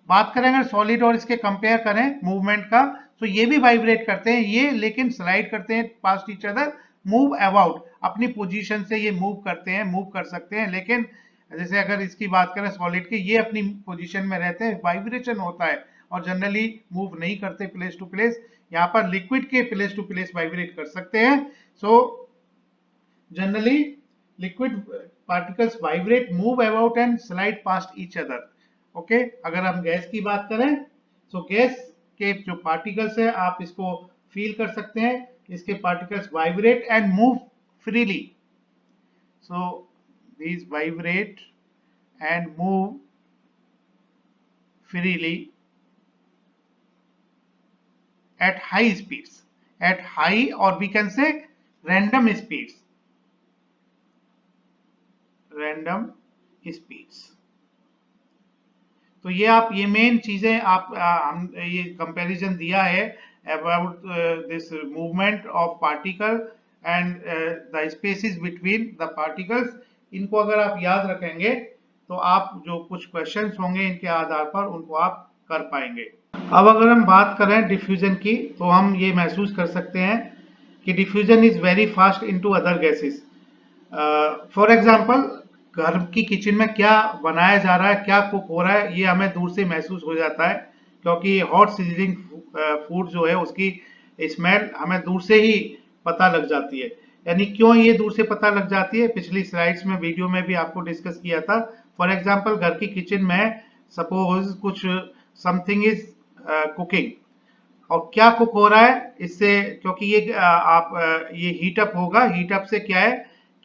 बात करें अगर सॉलिड और इसके कंपेयर करें मूवमेंट का, तो ये भी वाइब्रेट करते हैं ये, लेकिन स्लाइड करते हैं past each other, move about, अपनी पोजीशन से ये मूव करते हैं, मूव कर सकते हैं. लेकिन जैसे अगर इसकी बात करें सॉलिड की, ये अपनी पोजीशन में रहते हैं, वाइब्रेशन होता है और जनरली मूव नहीं करते प्लेस टू प्लेस. यहाँ पर लिक्विड के प्लेस टू प्लेस वाइब्रेट कर सकते हैं. So generally liquid particles vibrate, move about and slide past each other. Okay. अगर हम गैस की बात करें, तो गैस के जो पार्टिकल्स है आप इसको फील कर सकते हैं, इसके particles vibrate and move freely. So these vibrate and move freely at high speeds, at high or we can say random speeds, random speeds. तो ये आप ये मेन चीजें आप हम ये कंपैरिजन दिया है about this movement of particle and the spaces between the particles. इनको अगर आप याद रखेंगे तो आप जो कुछ क्वेश्चंस होंगे इनके आधार पर उनको आप कर पाएंगे. अब अगर हम बात करें डिफ्यूजन की, तो हम ये महसूस कर सकते हैं कि diffusion is very fast into other gases. For example घर की किचन में क्या बनाया जा रहा है, क्या कुक हो रहा है, ये हमें दूर से महसूस हो जाता है, क्योंकि हॉट सीजनिंग फूड जो है उसकी स्मेल हमें दूर से ही पता लग जाती है. यानी क्यों ये दूर से पता लग जाती है, पिछली स्लाइड्स में वीडियो में भी आपको डिस्कस किया था. फॉर एग्जांपल घर की किचन में सपोज कुछ समथिंग इज कुकिंग। और क्या कुक हो रहा है इससे, क्योंकि ये हीट अप होगा। हीट अप से क्या है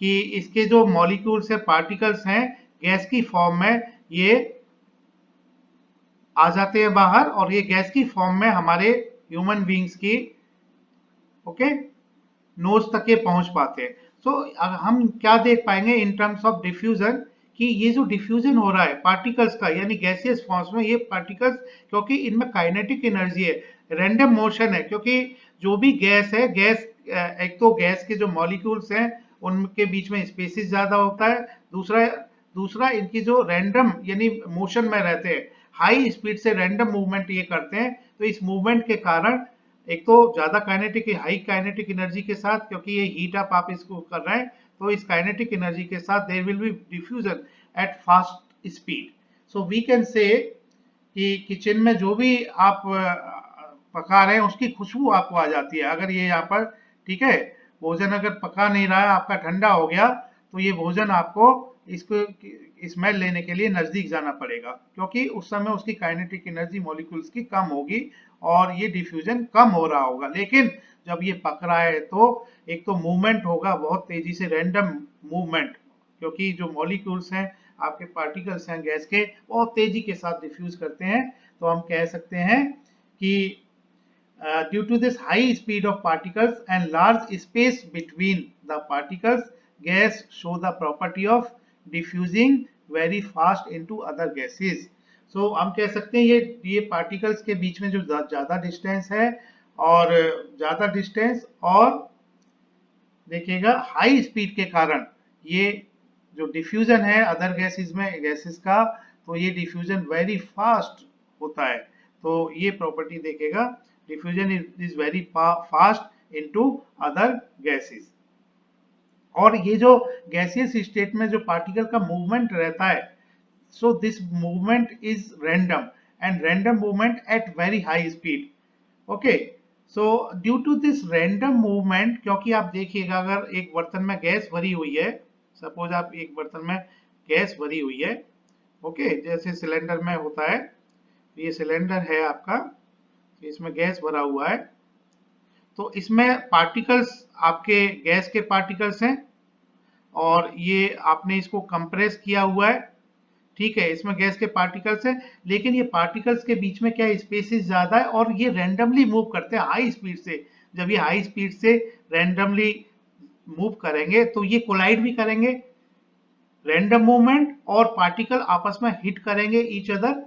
कि इसके जो मॉलिक्यूल्स है, पार्टिकल्स हैं, गैस की फॉर्म में ये आ जाते हैं बाहर, और ये गैस की फॉर्म में हमारे ह्यूमन बींग्स की ओके नोज तक ये पहुंच पाते हैं। सो हम क्या देख पाएंगे इन टर्म्स ऑफ डिफ्यूजन, कि ये जो डिफ्यूजन हो रहा है पार्टिकल्स का, यानी गैसियस फॉर्म्स में, ये पार्टिकल्स क्योंकि इनमें काइनेटिक एनर्जी है, रैंडम मोशन है, क्योंकि जो भी गैस है, एक तो गैस के जो मॉलिक्यूल्स हैं उनके बीच में स्पेसिस ज्यादा होता है, दूसरा दूसरा इनकी जो रैंडम यानी मोशन में रहते हैं, हाई स्पीड से रैंडम मूवमेंट ये करते हैं। तो इस मूवमेंट के कारण एक तो ज्यादा काइनेटिक, हाई काइनेटिक एनर्जी के साथ, क्योंकि ये हीट अप आप इसको कर रहे हैं, तो इस काइनेटिक एनर्जी के साथ there will be diffusion at fast speed. So we can say कि किचन में जो भी आप पका रहे हैं उसकी खुशबू आपको आ जाती है। अगर ये यहाँ पर ठीक है, भोजन अगर पका नहीं रहा है, आपका ठंडा हो गया, तो ये भोजन आपको इसको स्मेल लेने के लिए नजदीक जाना पड़ेगा, क्योंकि उस समय उसकी काइनेटिक एनर्जी मॉलिक्यूल्स की कम होगी और ये डिफ्यूजन कम हो रहा होगा। लेकिन जब ये पक रहा है तो एक तो मूवमेंट होगा बहुत तेजी से, रैंडम मूवमेंट, क्योंकि जो मॉलिक्यूल्स हैं, आपके पार्टिकल्स हैं गैस के, बहुत तेजी के साथ डिफ्यूज करते हैं। तो हम कह सकते हैं कि due to this high speed of particles and large space between the particles, gas show the property of diffusing very fast into other gases. So हम कह सकते हैं ये पार्टिकल्स के बीच में जो ज्यादा डिस्टेंस है, और ज्यादा डिस्टेंस, और देखिएगा हाई स्पीड के कारण ये जो डिफ्यूजन है अदर गैसेस में, गैसेस का, तो ये डिफ्यूजन वेरी फास्ट होता है। तो ये प्रॉपर्टी देखेगा, diffusion is very fast into other gases. और ये जो गैसियस स्टेट में जो पार्टिकल का मूवमेंट रहता है, so this movement is random, and random movement at very high speed. Okay, so due to this random movement, क्योंकि आप देखिएगा अगर एक बर्तन में गैस भरी हुई है, सपोज आप एक बर्तन में गैस भरी हुई है, ओके, जैसे सिलेंडर में होता है, ये सिलेंडर है आपका, इसमें गैस भरा हुआ है, तो इसमें पार्टिकल्स आपके गैस के पार्टिकल्स हैं, और ये आपने इसको कंप्रेस किया हुआ है, ठीक है, इसमें गैस के पार्टिकल्स हैं, लेकिन ये पार्टिकल्स के बीच में क्या स्पेसिस ज्यादा है, और ये रैंडमली मूव करते हैं हाई स्पीड से। जब ये हाई स्पीड से रैंडमली मूव करेंगे तो ये कोलाइड भी करेंगे, रैंडम मूवमेंट, और पार्टिकल आपस में हिट करेंगे ईच अदर,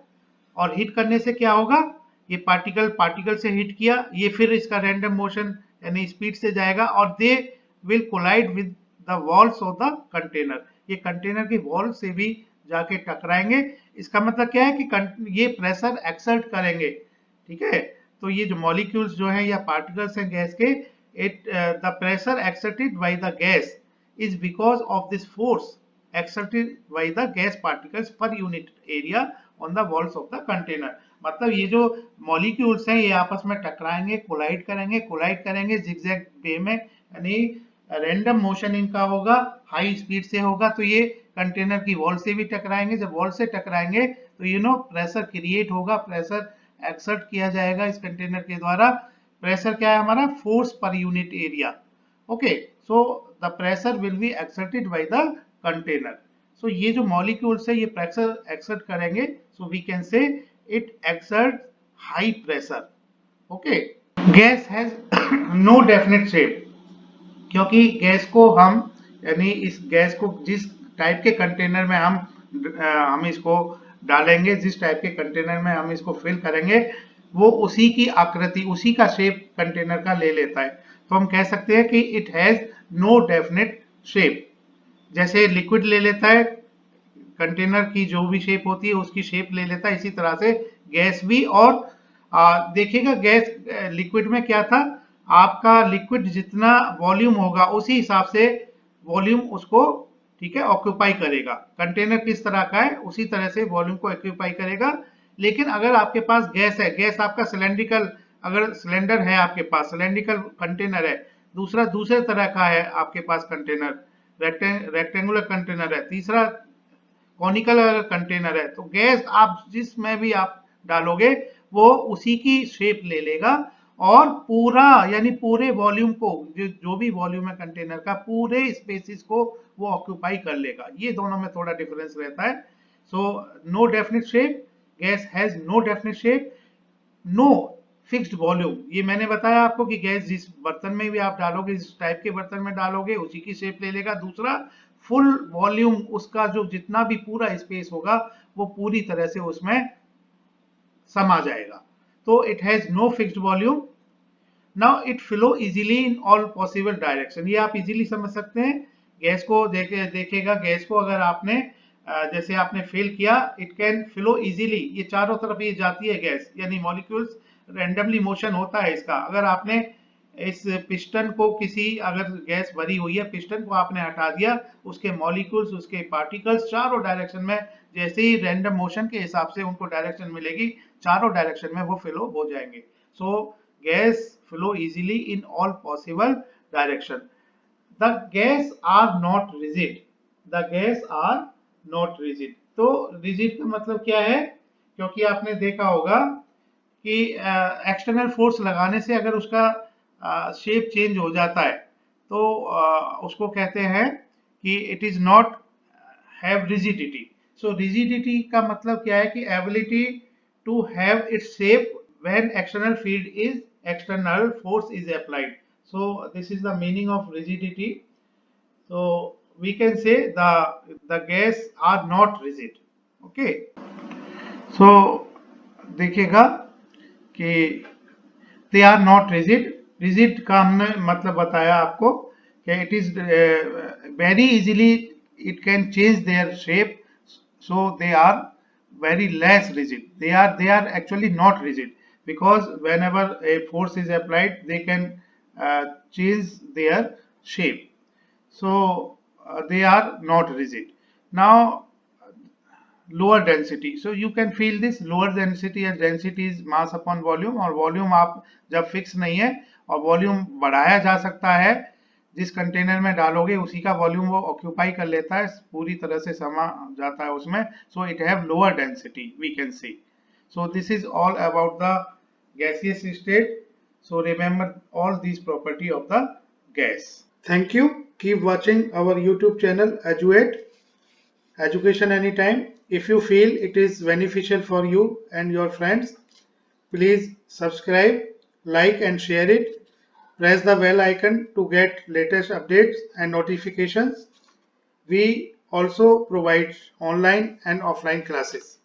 और हिट करने से क्या होगा, ये पार्टिकल पार्टिकल से हिट किया, ये फिर इसका रैंडम मोशन यानी स्पीड से जाएगा, और they will collide with the walls of the container, ये कंटेनर की वॉल से भी जाके टकराएंगे। इसका मतलब क्या है कि ये प्रेशर एक्सर्ट करेंगे, ठीक है। तो ये जो मॉलिक्यूल्स जो हैं या पार्टिकल्स हैं गैस के, it the pressure exerted by the gas is because of this force exerted by the gas particles per unit area on the walls of the container। मतलब ये जो मॉलिक्यूल्स हैं ये आपस में टकराएंगे, कोलाइड करेंगे जिगजैग वे में, यानी रैंडम मोशन इनका होगा, हाई स्पीड से होगा, तो ये कंटेनर की वॉल से भी टकराएंगे। जब वॉल से टकराएंगे तो प्रेशर क्रिएट होगा, प्रेशर एक्सर्ट किया जाएगा इस कंटेनर के द्वारा। प्रेशर क्या है हमारा, फोर्स पर unit area. Okay, so the pressure will be exerted by the container. So ये जो मॉलिक्यूल्स है ये प्रेशर एक्सर्ट करेंगे, so we can say it exert high pressure. Okay, gas has no definite shape, क्योंकि gas को हम यानी इस गैस को जिस टाइप के कंटेनर में हम इसको डालेंगे, जिस टाइप के कंटेनर में हम इसको फिल करेंगे, वो उसी की आकृति, उसी का शेप कंटेनर का ले लेता है। तो हम कह सकते हैं कि it has no definite shape. जैसे लिक्विड ले लेता है, कंटेनर की जो भी शेप होती है उसकी शेप ले लेता है, इसी तरह से गैस भी। और देखिएगा गैस लिक्विड में क्या था, आपका लिक्विड जितना वॉल्यूम होगा उसी हिसाब से वॉल्यूम उसको, ठीक है, ऑक्यूपाई करेगा। कंटेनर किस तरह का है उसी तरह से वॉल्यूम को ऑक्यूपाई करेगा। लेकिन अगर आपके पास गैस है, गैस आपका सिलेंड्रिकल, अगर सिलेंडर है आपके पास, सिलेंड्रिकल कंटेनर है, दूसरा दूसरे तरह का है आपके पास कंटेनर, रेक्टेंगुलर कंटेनर है, तीसरा कॉनिकल कंटेनर है, तो गैस आप जिसमें भी आप डालोगे वो उसी की शेप ले लेगा और पूरा यानी पूरे वॉल्यूम को जो भी वॉल्यूम है कंटेनर का पूरे स्पेसिस को वो ऑक्यूपाई कर लेगा। ये दोनों में थोड़ा डिफरेंस रहता है। So no definite shape, gas has no definite shape, no fixed volume. ये मैंने बताया आपको कि गैस जिस बर्तन में भी आप डालोगे, जिस टाइप के बर्तन में डालोगे उसी की शेप ले लेगा। दूसरा, फुल वॉल्यूम, उसका जो जितना भी पूरा स्पेस होगा वो पूरी तरह से उसमें समा जाएगा। तो it has no fixed volume. Now it flow easily in all possible direction. ये आप इजीली समझ सकते हैं। गैस को देखेगा, गैस को अगर आपने जैसे आपने फिल किया, इट कैन फ्लो इजीली, ये चारों तरफ ये जाती है गैस, यानी मॉलिक्यूल्स रैंडमली मोशन होता है इसका। अगर आपने इस पिस्टन को अगर गैस भरी हुई है, पिस्टन को आपने हटा दिया, उसके मॉलिक्यूल्स, उसके पार्टिकल्स चारों डायरेक्शन में जैसे ही रैंडम मोशन के हिसाब से उनको डायरेक्शन मिलेगी, चारों डायरेक्शन में वो फ्लो हो जाएंगे। सो gas flow easily in all possible direction. The gas are not rigid. The gas are not rigid. तो rigid का मतलब क्या है? क्योंकि आपने देखा होगा कि एक्सटर्नल फोर्स लगाने से अगर उसका शेप चेंज हो जाता है तो उसको कहते हैं कि it is not have rigidity. So rigidity का मतलब क्या है कि ability to have its shape when external force is applied. So this is the meaning of rigidity. So we can say the gas are not rigid. Okay. So देखिएगा कि they are not rigid. Rigid का हमने मतलब बताया आपको कि it is very easily it can change their shape. So they are very less rigid. They are actually not rigid, because whenever a force is applied they can change their shape. So they are not rigid. Now lower density, so you can feel this lower density, as density is mass upon volume, और volume आप जब fix नहीं है और volume बढ़ाया जा सकता है, जिस कंटेनर में डालोगे उसी का वॉल्यूम वो ऑक्यूपाई कर लेता है, पूरी तरह से समा जाता है उसमें। सो it have lower density, we can see. So this is all about the gaseous state. So remember all these property of the gas. Thank you. Keep watching our YouTube channel Eduate, Education Anytime. If you feel it is beneficial for you and your friends, please subscribe, like and share it. Press the bell icon to get latest updates and notifications. We also provide online and offline classes.